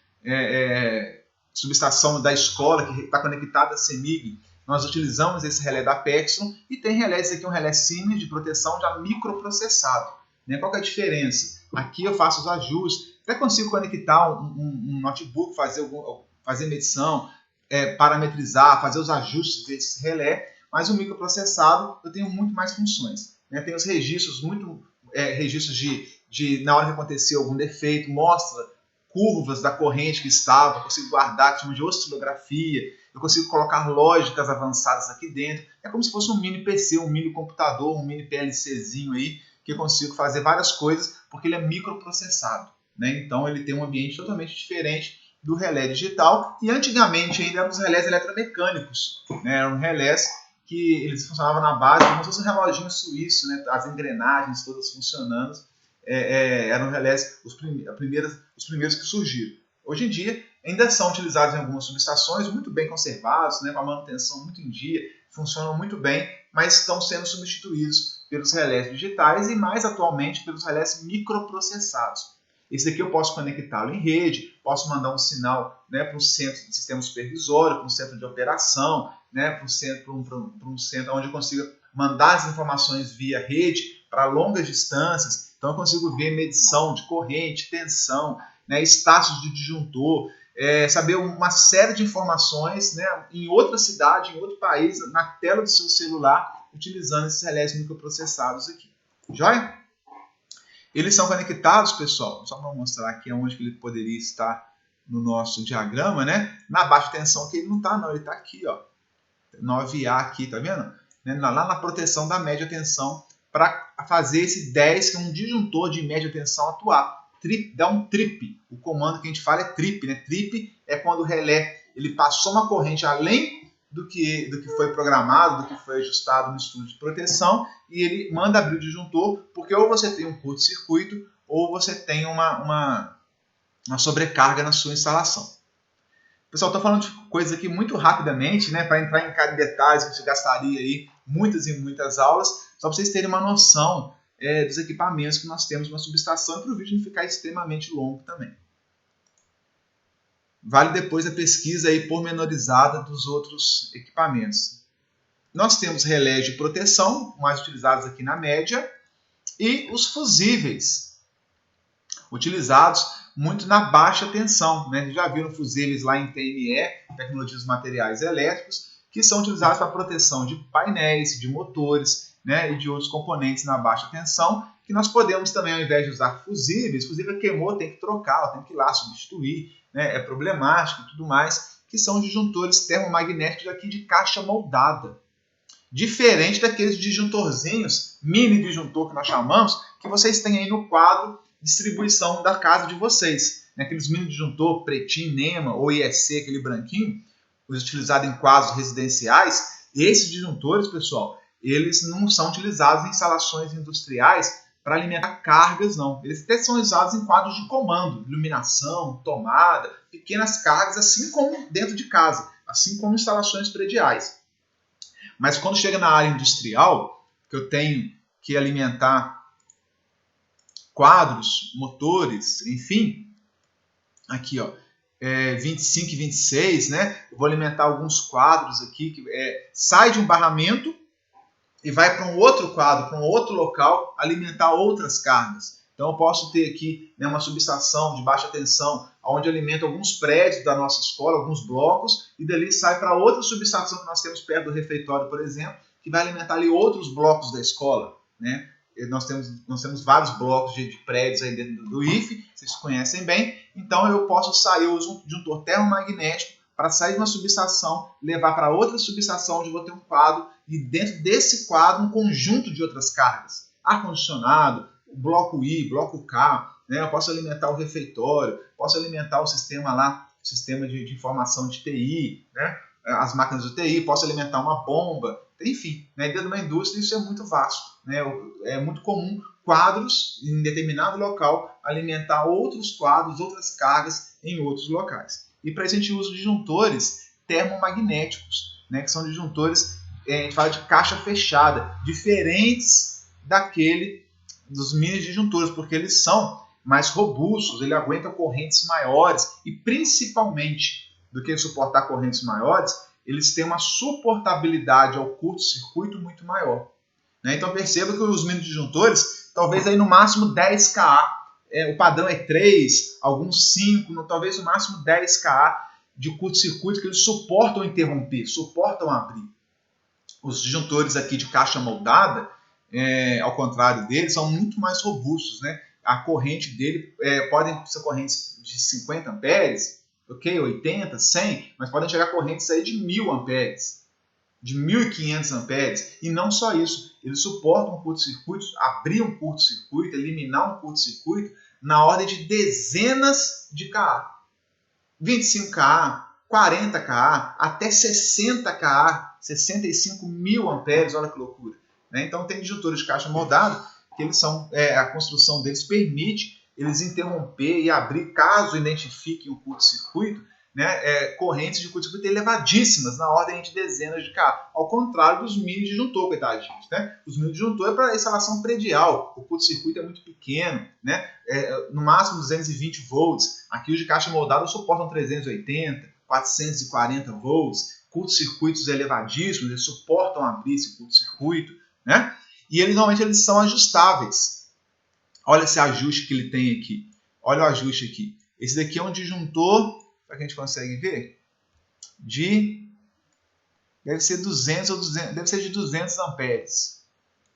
Speaker 1: subestação da escola, que está conectada à CEMIG, nós utilizamos esse relé da Pexson, e tem relé, esse aqui é um relé Siemens de proteção já microprocessado. Né? Qual que é a diferença? Aqui eu faço os ajustes, até consigo conectar um notebook, fazer medição, parametrizar, fazer os ajustes desse relé, mas o microprocessado eu tenho muito mais funções. Né? Tem os registros, registros de na hora que aconteceu algum defeito, mostra curvas da corrente que estava, eu consigo guardar, que chama de oscilografia, eu consigo colocar lógicas avançadas aqui dentro. É como se fosse um mini PC, um mini computador, um mini PLCzinho aí, que eu consigo fazer várias coisas, porque ele é microprocessado. Né? Então ele tem um ambiente totalmente diferente do relé digital, e antigamente ainda eram os relés eletromecânicos, né? Eram relés que eles funcionavam na base como se fosse um reloginho suíço, né? As engrenagens todas funcionando. Eram relés os primeiros que surgiram. Hoje em dia, ainda são utilizados em algumas subestações, muito bem conservados, né, com a manutenção muito em dia, funcionam muito bem, mas estão sendo substituídos pelos relés digitais e, mais atualmente, pelos relés microprocessados. Esse daqui eu posso conectá-lo em rede, posso mandar um sinal, né, para um centro de sistema supervisório, para um centro de operação, né, para um centro onde eu consiga mandar as informações via rede para longas distâncias. Então eu consigo ver medição de corrente, tensão, né, status de disjuntor, saber uma série de informações, né, em outra cidade, em outro país, na tela do seu celular, utilizando esses relés microprocessados aqui. Joia? Eles são conectados, pessoal, só para mostrar aqui onde que ele poderia estar no nosso diagrama, né? Na baixa tensão que ele não está, não, ele está aqui, ó, 9A aqui, tá vendo? Lá na proteção da média tensão, para fazer esse 10, que é um disjuntor de média tensão, atuar. Dá um trip. O comando que a gente fala é trip, né? Trip é quando o relé ele passou uma corrente além do que foi programado, do que foi ajustado no estudo de proteção, e ele manda abrir o disjuntor, porque ou você tem um curto-circuito, ou você tem uma sobrecarga na sua instalação. Pessoal, estou falando de coisas aqui muito rapidamente, né, para entrar em cada detalhe, que a gente gastaria aí muitas e muitas aulas, só para vocês terem uma noção dos equipamentos que nós temos na subestação, e para o vídeo não ficar extremamente longo também. Vale depois a pesquisa aí pormenorizada dos outros equipamentos. Nós temos relés de proteção, mais utilizados aqui na média, e os fusíveis, utilizados muito na baixa tensão, né? Já viram fusíveis lá em TME, Tecnologias Materiais Elétricos, que são utilizados para proteção de painéis, de motores, né? E de outros componentes na baixa tensão, que nós podemos também, ao invés de usar fusíveis, fusível queimou, tem que trocar, tem que ir lá substituir, né? É problemático e tudo mais, que são disjuntores termomagnéticos aqui de caixa moldada. Diferente daqueles disjuntorzinhos, mini disjuntor que nós chamamos, que vocês têm aí no quadro distribuição da casa de vocês. Aqueles mini disjuntor pretinho, NEMA ou IEC, aquele branquinho, os utilizados em quadros residenciais. Esses disjuntores, pessoal, eles não são utilizados em instalações industriais para alimentar cargas, não. Eles até são usados em quadros de comando, iluminação, tomada, pequenas cargas, assim como dentro de casa, assim como instalações prediais. Mas quando chega na área industrial, que eu tenho que alimentar quadros, motores, enfim, aqui, ó, 25 e 26, né? Eu vou alimentar alguns quadros aqui que sai de um barramento e vai para um outro quadro, para um outro local, alimentar outras cargas. Então eu posso ter aqui, né, uma subestação de baixa tensão, onde alimenta alguns prédios da nossa escola, alguns blocos, e dali sai para outra subestação que nós temos perto do refeitório, por exemplo, que vai alimentar ali outros blocos da escola, né? Nós temos vários blocos de prédios aí dentro do IFE, vocês conhecem bem. Então eu posso sair, eu uso um disjuntor termomagnético para sair de uma subestação, levar para outra subestação onde eu vou ter um quadro, e dentro desse quadro um conjunto de outras cargas. Ar-condicionado, bloco I, bloco K, né? Eu posso alimentar o refeitório, posso alimentar o sistema lá, o sistema de informação de TI, né? As máquinas de TI, posso alimentar uma bomba, enfim, né? Dentro de uma indústria isso é muito vasto, né? É muito comum quadros em determinado local alimentar outros quadros, outras cargas em outros locais. E para isso a gente usa disjuntores termomagnéticos, né? Que são disjuntores, a gente fala de caixa fechada, diferentes dos mini disjuntores, porque eles são mais robustos, ele aguenta correntes maiores e, principalmente, do que suportar correntes maiores, eles têm uma suportabilidade ao curto-circuito muito maior, né? Então perceba que os mini disjuntores, talvez aí no máximo 10 kA, o padrão é 3, alguns 5, talvez no máximo 10 kA de curto-circuito que eles suportam interromper, suportam abrir. Os disjuntores aqui de caixa moldada, ao contrário deles, são muito mais robustos, né? A corrente dele podem ser correntes de 50 amperes, ok, 80, 100, mas podem chegar correntes aí de 1000 amperes, de 1500 amperes. E não só isso, eles suportam um curto-circuito, abrir um curto-circuito, eliminar um curto-circuito na ordem de dezenas de kA. 25 kA, 40 kA, até 60 kA, 65 mil amperes, olha que loucura, né? Então tem disjuntores de caixa moldado que eles são, a construção deles permite eles interromper e abrir, caso identifiquem um curto-circuito, né, correntes de curto-circuito elevadíssimas, na ordem de dezenas de K, ao contrário dos mini disjuntor, coitadinhos, né? Os mini disjuntor é para instalação predial, o curto-circuito é muito pequeno, né? No máximo 220 volts, aqui os de caixa moldada suportam 380, 440 volts, curto-circuitos elevadíssimos, eles suportam abrir esse curto-circuito, né? E normalmente eles são ajustáveis. Olha esse ajuste que ele tem aqui, olha o ajuste aqui. Esse daqui é um disjuntor, para que a gente consegue ver, deve ser 200 ou 200, deve ser de 200 amperes.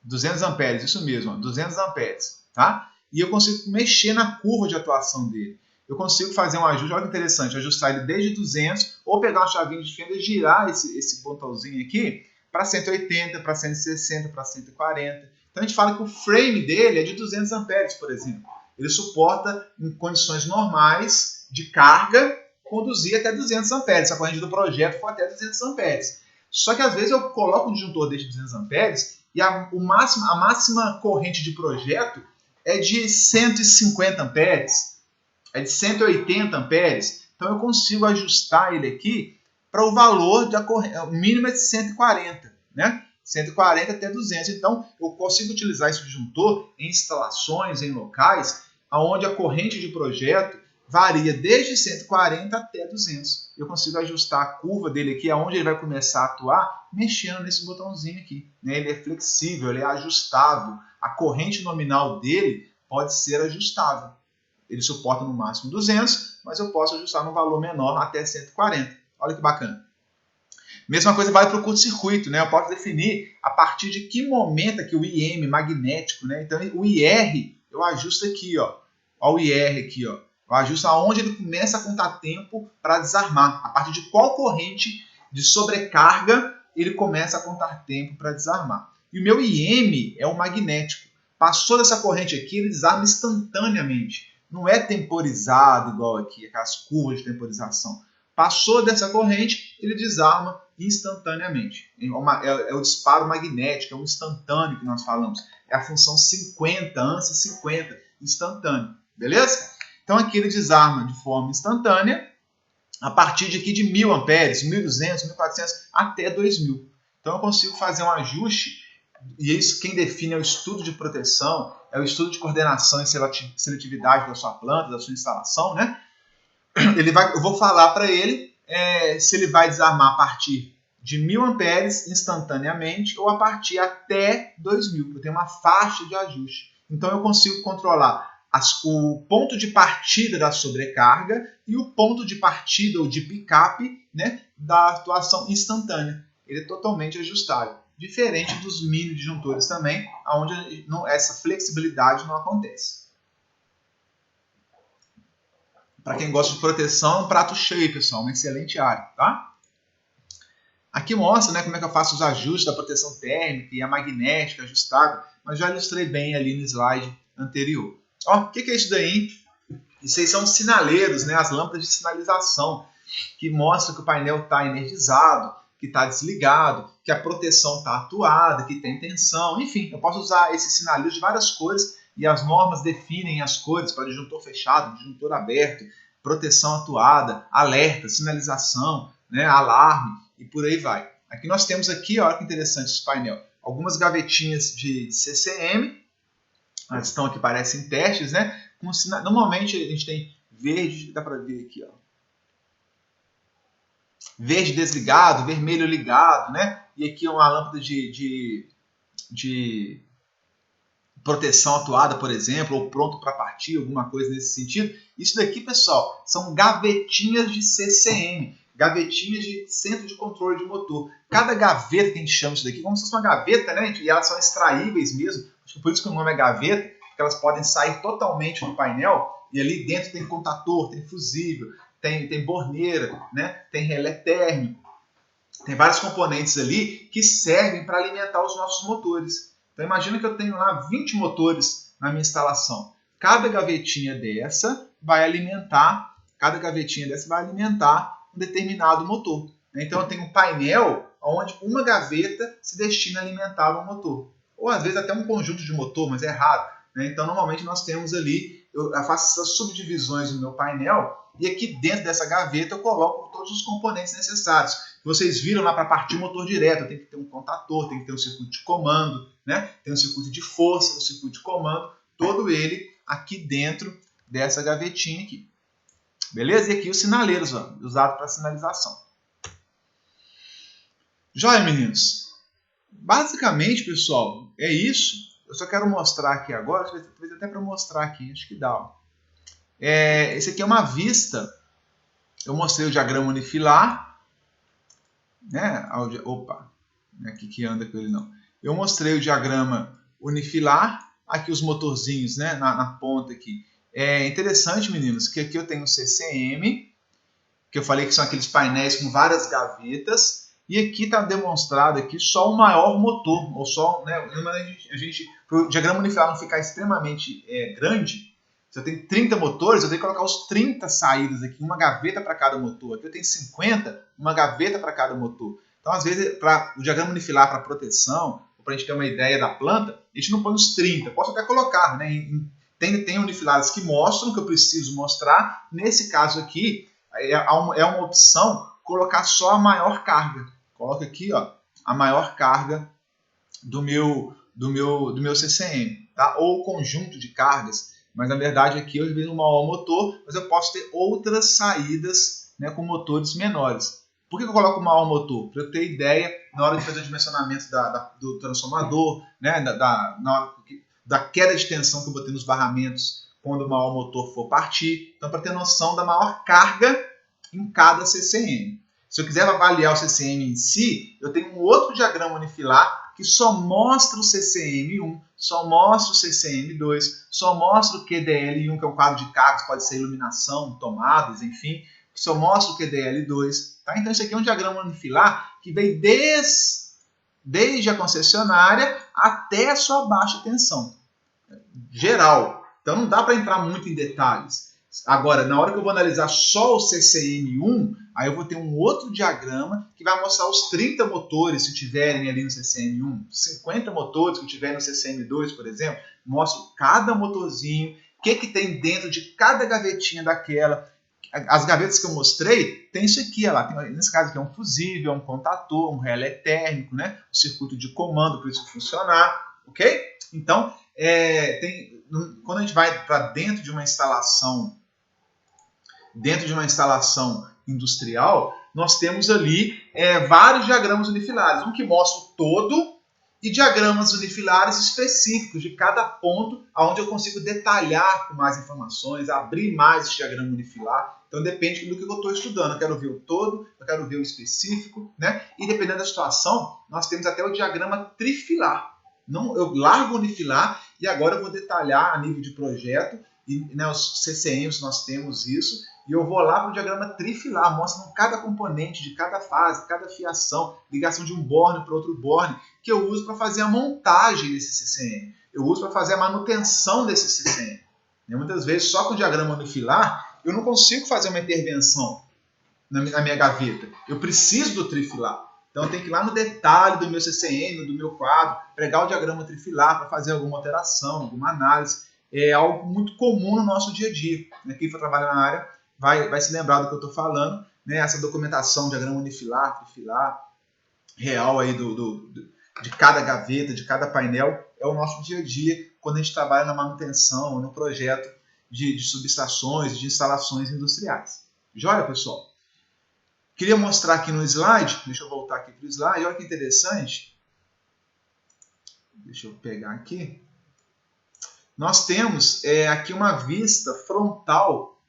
Speaker 1: 200 amperes, isso mesmo, ó, 200 amperes, tá? E eu consigo mexer na curva de atuação dele. Eu consigo fazer um ajuste, olha que interessante, ajustar ele desde 200, ou pegar uma chavinha de fenda e girar esse botãozinho aqui para 180, para 160, para 140. Então a gente fala que o frame dele é de 200 amperes, por exemplo. Ele suporta, em condições normais de carga, conduzir até 200 amperes. Se a corrente do projeto for até 200 amperes. Só que às vezes eu coloco um disjuntor desde 200 amperes e a máxima corrente de projeto é de 150 amperes, é de 180 amperes. Então eu consigo ajustar ele aqui para o valor da corrente, o mínimo é de 140, né? 140 até 200. Então eu consigo utilizar esse disjuntor em instalações, em locais, onde a corrente de projeto varia desde 140 até 200. Eu consigo ajustar a curva dele aqui, aonde ele vai começar a atuar, mexendo nesse botãozinho aqui, né? Ele é flexível, ele é ajustável. A corrente nominal dele pode ser ajustável. Ele suporta no máximo 200, mas eu posso ajustar num valor menor até 140. Olha que bacana. Mesma coisa vale para o curto-circuito, né? Eu posso definir a partir de que momento aqui o IM magnético, né? Então o IR eu ajusto aqui, ó. Olha o IR aqui, ó. Eu ajusto aonde ele começa a contar tempo para desarmar. A partir de qual corrente de sobrecarga ele começa a contar tempo para desarmar. E o meu IM é o magnético. Passou dessa corrente aqui, ele desarma instantaneamente. Não é temporizado igual aqui, aquelas curvas de temporização. Passou dessa corrente, ele desarma instantaneamente. É o disparo magnético, é um instantâneo que nós falamos. É a função 50, ANSI 50, instantâneo. Beleza? Então aqui ele desarma de forma instantânea a partir de aqui de 1000 amperes, 1200, 1400 até 2000. Então eu consigo fazer um ajuste, e isso quem define é o estudo de proteção, é o estudo de coordenação e seletividade da sua planta, da sua instalação, né? Eu vou falar para ele se ele vai desarmar a partir de 1000 amperes instantaneamente ou a partir até 2000. Eu tenho uma faixa de ajuste. Então eu consigo controlar o ponto de partida da sobrecarga e o ponto de partida ou de picape, né, da atuação instantânea. Ele é totalmente ajustável. Diferente dos mini disjuntores também, onde essa flexibilidade não acontece. Para quem gosta de proteção, é um prato cheio, pessoal. Uma excelente área, tá? Aqui mostra, né, como é que eu faço os ajustes da proteção térmica e a magnética ajustável, mas já ilustrei bem ali no slide anterior. Ó, o que é isso daí? Isso aí são sinaleiros, né, as lâmpadas de sinalização, que mostram que o painel está energizado, que está desligado, que a proteção está atuada, que tem tensão, enfim, eu posso usar esses sinaleiros de várias cores e as normas definem as cores para disjuntor fechado, disjuntor aberto, proteção atuada, alerta, sinalização, né, alarme e por aí vai. Aqui nós temos aqui, olha que interessante esse painel, algumas gavetinhas de CCM, elas estão aqui, parecem testes, né? Normalmente a gente tem verde, dá para ver aqui, ó. Verde desligado, vermelho ligado, né? E aqui uma lâmpada de proteção atuada, por exemplo, ou pronto para partir, alguma coisa nesse sentido. Isso daqui, pessoal, são gavetinhas de CCM, gavetinhas de centro de controle de motor. Cada gaveta que a gente chama isso daqui, como se fosse uma gaveta, né? E elas são extraíveis mesmo, por isso que o nome é gaveta, porque elas podem sair totalmente do painel, e ali dentro tem contator, tem fusível, tem borneira, né? Tem relé térmico, tem vários componentes ali que servem para alimentar os nossos motores. Então imagina que eu tenho lá 20 motores na minha instalação. Cada gavetinha dessa vai alimentar um determinado motor. Então eu tenho um painel onde uma gaveta se destina a alimentar um motor. Ou às vezes até um conjunto de motor, mas é raro. Então normalmente nós temos ali eu faço essas subdivisões no meu painel e aqui dentro dessa gaveta eu coloco todos os componentes necessários. Vocês viram lá para partir o motor direto, tem que ter um contator, tem que ter um circuito de comando, né? Tem um circuito de força, um circuito de comando, todo ele aqui dentro dessa gavetinha aqui. Beleza? E aqui os sinaleiros, ó, usados para sinalização. Joia, meninos? Basicamente, pessoal, é isso. Eu só quero mostrar aqui agora, talvez até para mostrar aqui, acho que dá. Ó. Esse aqui é uma vista. Eu mostrei o diagrama unifilar. Né? Opa, não é aqui que anda com ele não. Eu mostrei o diagrama unifilar. Aqui os motorzinhos, né, na ponta aqui. É interessante, meninos, que aqui eu tenho o CCM, que eu falei que são aqueles painéis com várias gavetas. E aqui está demonstrado aqui só o maior motor, ou só, né, para o diagrama unifilar não ficar extremamente grande, se eu tenho 30 motores, eu tenho que colocar os 30 saídas aqui, uma gaveta para cada motor. Aqui eu tenho 50, uma gaveta para cada motor. Então, às vezes, para o diagrama unifilar para proteção, ou para a gente ter uma ideia da planta, a gente não põe os 30. Posso até colocar, né? Tem unifilares que mostram que eu preciso mostrar. Nesse caso aqui, é uma opção colocar só a maior carga. Coloco aqui, ó, a maior carga do meu CCM, tá? Ou conjunto de cargas. Mas na verdade aqui eu vejo um maior motor, mas eu posso ter outras saídas, né, com motores menores. Por que eu coloco o maior motor? Para eu ter ideia na hora de fazer o dimensionamento do transformador, né, na hora da queda de tensão que eu botei nos barramentos quando o maior motor for partir. Então, para ter noção da maior carga em cada CCM. Se eu quiser avaliar o CCM em si, eu tenho um outro diagrama unifilar que só mostra o CCM1, só mostra o CCM2, só mostra o QDL1, que é um quadro de cargas, pode ser iluminação, tomadas, enfim, só mostra o QDL2. Tá? Então, isso aqui é um diagrama unifilar que veio desde a concessionária até a sua baixa tensão. Geral. Então, não dá para entrar muito em detalhes. Agora, na hora que eu vou analisar só o CCM1, aí eu vou ter um outro diagrama que vai mostrar os 30 motores, se tiverem ali no CCM1, 50 motores que tiverem no CCM2, por exemplo, mostro cada motorzinho, o que tem dentro de cada gavetinha daquela. As gavetas que eu mostrei, tem isso aqui, ó lá. Tem, nesse caso aqui é um fusível, um contator, um relé térmico, né? Um circuito de comando para isso funcionar, ok? Então, quando a gente vai para dentro de uma instalação industrial, nós temos ali vários diagramas unifilares, um que mostra o todo e diagramas unifilares específicos de cada ponto, onde eu consigo detalhar com mais informações, abrir mais esse diagrama unifilar. Então depende do que eu estou estudando. Eu quero ver o todo, eu quero ver o específico, né? E dependendo da situação, nós temos até o diagrama trifilar. Eu largo o unifilar e agora eu vou detalhar a nível de projeto. E, né, os CCMs nós temos isso. E eu vou lá para o diagrama trifilar, mostrando cada componente de cada fase, cada fiação, ligação de um borne para outro borne, que eu uso para fazer a montagem desse CCM. Eu uso para fazer a manutenção desse CCM. E muitas vezes, só com o diagrama unifilar, eu não consigo fazer uma intervenção na minha gaveta. Eu preciso do trifilar. Então eu tenho que ir lá no detalhe do meu CCM, do meu quadro, pregar o diagrama trifilar para fazer alguma alteração, alguma análise. É algo muito comum no nosso dia a dia. Quem for trabalhar na área vai se lembrar do que eu estou falando, né? Essa documentação, diagrama unifilar, trifilar, real aí de cada gaveta, de cada painel, é o nosso dia a dia quando a gente trabalha na manutenção, no projeto de subestações, de instalações industriais. Joia, pessoal? Queria mostrar aqui no slide, deixa eu voltar aqui para o slide, olha que interessante. Deixa eu pegar aqui. Nós temos aqui uma vista frontal,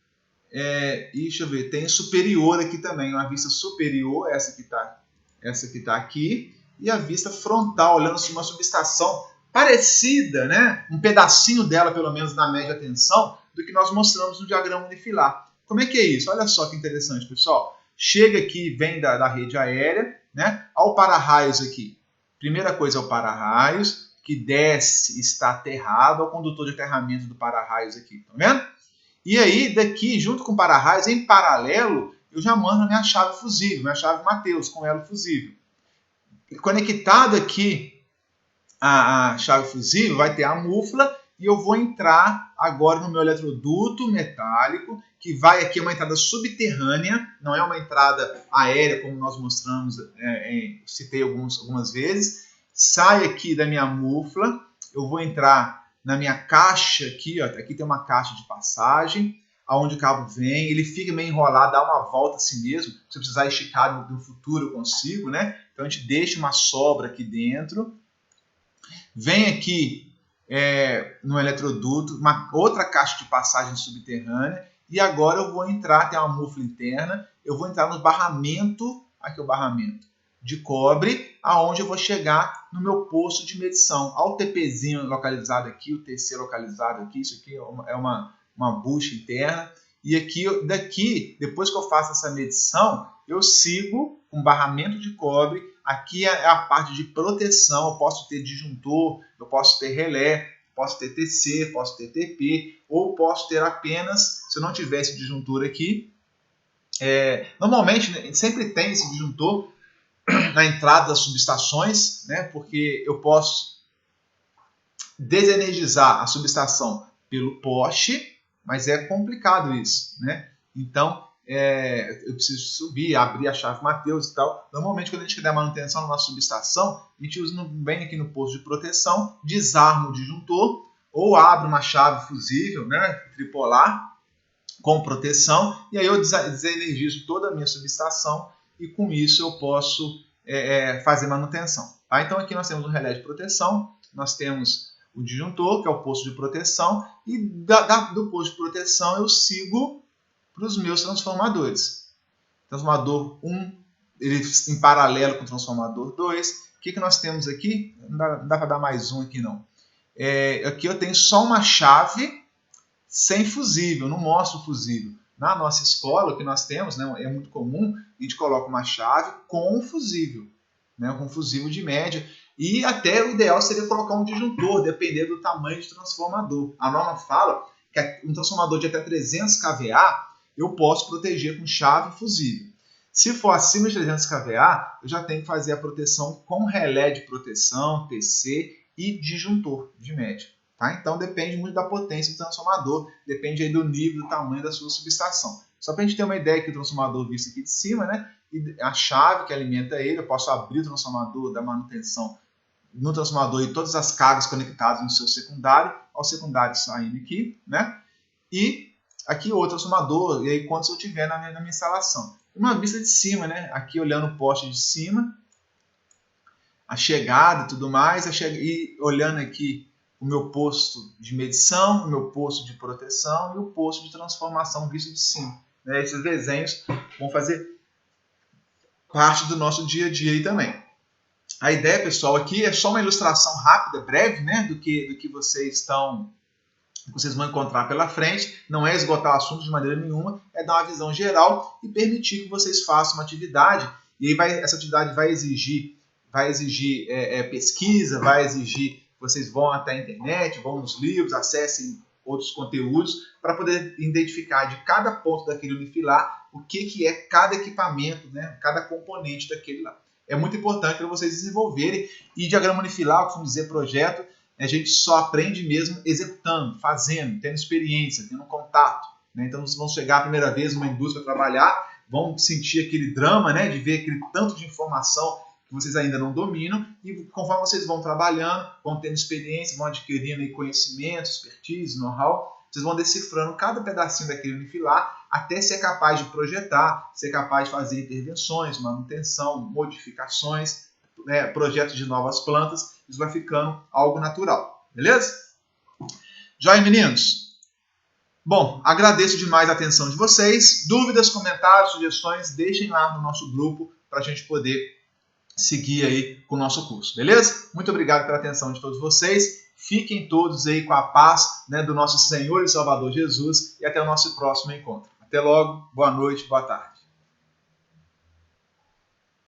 Speaker 1: e deixa eu ver, tem superior aqui também, uma vista superior, essa que está aqui, e a vista frontal, olhando uma subestação parecida, né, um pedacinho dela, pelo menos, na média tensão, do que nós mostramos no diagrama unifilar. Como é que é isso? Olha só que interessante, pessoal. Chega aqui, vem da rede aérea, né, ao para-raios aqui. Primeira coisa é o para-raios, que desce, está aterrado ao condutor de aterramento do para-raios aqui, tá vendo? E aí, daqui, junto com o para-raios, em paralelo, eu já mando a minha chave fusível, minha chave Mateus, com elo fusível. Conectado aqui a chave fusível, vai ter a múfla E eu vou entrar agora no meu eletroduto metálico, que vai aqui, é uma entrada subterrânea, não é uma entrada aérea, como nós mostramos, citei algumas vezes. Sai aqui da minha mufla, eu vou entrar na minha caixa aqui, ó, aqui tem uma caixa de passagem, aonde o cabo vem, ele fica meio enrolado, dá uma volta a si mesmo, se eu precisar esticar no futuro eu consigo, né? Então a gente deixa uma sobra aqui dentro, vem aqui no eletroduto, uma outra caixa de passagem subterrânea, e agora eu vou entrar, tem uma mufla interna, eu vou entrar no barramento, aqui é o barramento de cobre, aonde eu vou chegar no meu posto de medição. Olha o TPzinho localizado aqui, o TC localizado aqui, isso aqui é uma bucha interna, e aqui, daqui, depois que eu faço essa medição, eu sigo com barramento de cobre. Aqui é a parte de proteção, eu posso ter disjuntor, eu posso ter relé, posso ter TC, posso ter TP, ou posso ter apenas, se eu não tivesse disjuntor aqui, normalmente sempre tem esse disjuntor na entrada das subestações, né, porque eu posso desenergizar a subestação pelo poste, mas é complicado isso, né? Então, eu preciso subir, abrir a chave Mateus e tal. Normalmente, quando a gente quer dar manutenção na nossa subestação, a gente usa bem aqui no posto de proteção, desarma o disjuntor, ou abre uma chave fusível, né, tripolar, com proteção, e aí eu desenergizo toda a minha subestação, e com isso eu posso fazer manutenção. Tá? Então, aqui nós temos um relé de proteção, nós temos o disjuntor, que é o posto de proteção, e do posto de proteção eu sigo para os meus transformadores. Transformador 1, ele em paralelo com o transformador 2. O que nós temos aqui? Não dá para dar mais um aqui não. Aqui eu tenho só uma chave sem fusível, não mostro o fusível. Na nossa escola, o que nós temos, né, é muito comum, a gente coloca uma chave com fusível, né, com fusível de média. E até o ideal seria colocar um disjuntor, dependendo do tamanho de transformador. A norma fala que um transformador de até 300 kVA, eu posso proteger com chave fusível. Se for acima de 300 kVA, eu já tenho que fazer a proteção com relé de proteção, TC e disjuntor de média. Tá? Então depende muito da potência do transformador, depende aí do nível, do tamanho da sua subestação. Só para a gente ter uma ideia que o transformador visto aqui de cima, né, e a chave que alimenta ele, eu posso abrir o transformador da manutenção no transformador e todas as cargas conectadas no seu secundário, ao secundário saindo aqui, né? E aqui outro transformador, e aí quando eu tiver na minha instalação. Uma vista de cima, né? Aqui olhando o poste de cima, a chegada e tudo mais, e olhando aqui o meu posto de medição, o meu posto de proteção e o posto de transformação visto de cima. Né? Esses desenhos vão fazer parte do nosso dia a dia aí também. A ideia, pessoal, aqui é só uma ilustração rápida, breve, né, do que vocês vão encontrar pela frente. Não é esgotar o assunto de maneira nenhuma, é dar uma visão geral e permitir que vocês façam uma atividade. E aí essa atividade vai exigir pesquisa, vai exigir que vocês vão até a internet, vão nos livros, acessem outros conteúdos para poder identificar de cada ponto daquele unifilar o que é cada equipamento, né, cada componente daquele lá. É muito importante para vocês desenvolverem. E diagrama unifilar, eu costumo dizer, projeto, a gente só aprende mesmo executando, fazendo, tendo experiência, tendo contato. Né? Então, vocês vão chegar a primeira vez numa indústria para trabalhar, vão sentir aquele drama, né, de ver aquele tanto de informação que vocês ainda não dominam, e conforme vocês vão trabalhando, vão tendo experiência, vão adquirindo aí conhecimento, expertise, know-how, vocês vão decifrando cada pedacinho daquele unifilar até ser capaz de projetar, ser capaz de fazer intervenções, manutenção, modificações, né, projetos de novas plantas. Isso vai ficando algo natural. Beleza? Joia, meninos? Bom, agradeço demais a atenção de vocês. Dúvidas, comentários, sugestões, deixem lá no nosso grupo para a gente poder seguir aí com o nosso curso. Beleza? Muito obrigado pela atenção de todos vocês. Fiquem todos aí com a paz, né, do nosso Senhor e Salvador Jesus, e até o nosso próximo encontro. Até logo, boa noite, boa tarde.